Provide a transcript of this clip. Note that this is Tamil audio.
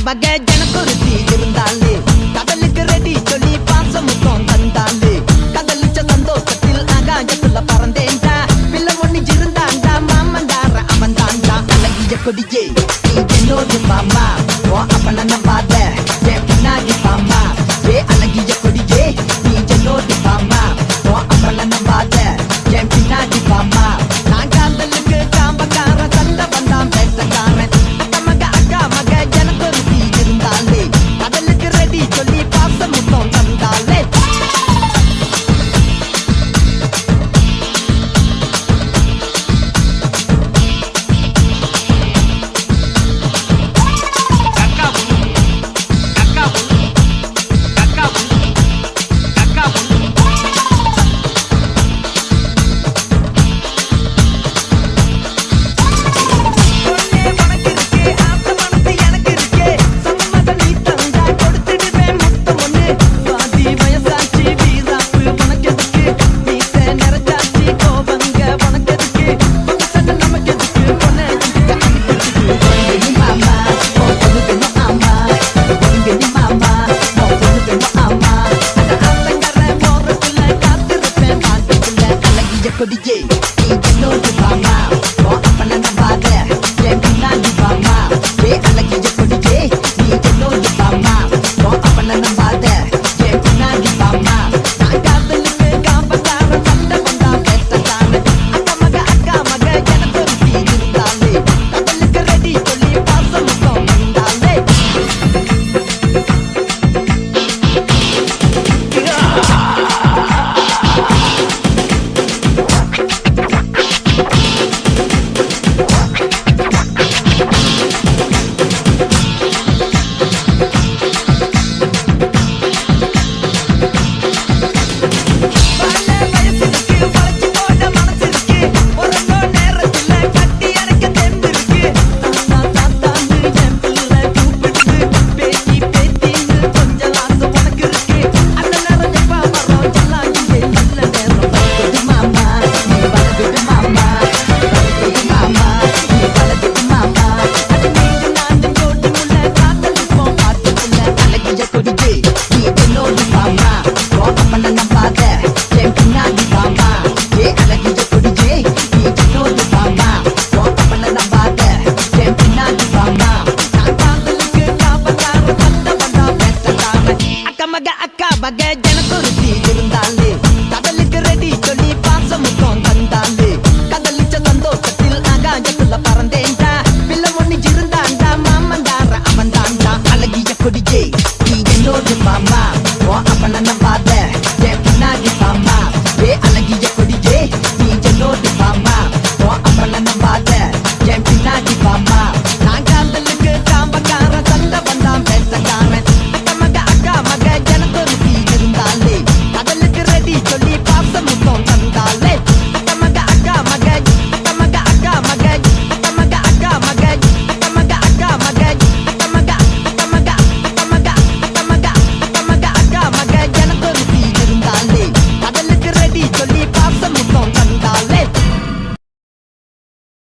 வகை ஜனக்குருத்தி இருந்தாலே கடலுக்கு ரெடி சொல்லி பாசம் முத்தம் தந்தாலே கதலிச்ச சந்தோஷத்தில் ஆகாயத்துல பறந்தேன்டா பிள்ளை ஒண்ணு இருந்தாண்டா மாமந்தார அவன் தாண்டா அழகிய கொடியே நீ என்னோடு மாமா ஓ அப்பன நம்பாத என் பின்னாடி பாமா ஏ அழகிய கொடியே நீ என்னோடு மாமா ஓ அப்பன நம்பாத என் பின்னாடி பாமா நான் காதலுக்கு காம்பக்கார சண்டை வந்தான் பேசக்காரன் அக்கா மக ஜனக்குருத்தி இருந்தாலே கடலுக்கு ரெடி சொல்லி பாசம் முத்தம் தந்தாலே கொடியே நீ என்னோடு பாமா ஓ அப்பன நம்பாத என் பின்னாடி பாமா ஏ அழகிய கொடியே நீ என்னோடு பாமா ஓ அப்பன நம்பாத என் பின்னாடி பாமா நான் காதலுக்கு காம்பக்கார சண்டை வந்தா பேசத்தானே அக்கா மக ஜனக்குருத்தி இருந்தாலே கடலுக்கு ரெடி சொல்லி பாசம் முத்தம் தந்தாலே வகை ஜனக்குருத்தி இருந்தாலே கடலுக்கு ரெடி சொல்லி பாசம் முத்தம் தந்தாலே கதலிச்ச சந்தோஷத்தில் ஆகாயத்துல பறந்தேன்டா பிள்ளை ஒண்ணு இருந்தாண்டா மாமந்தார அவன் தாண்டா அழகிய கொடியே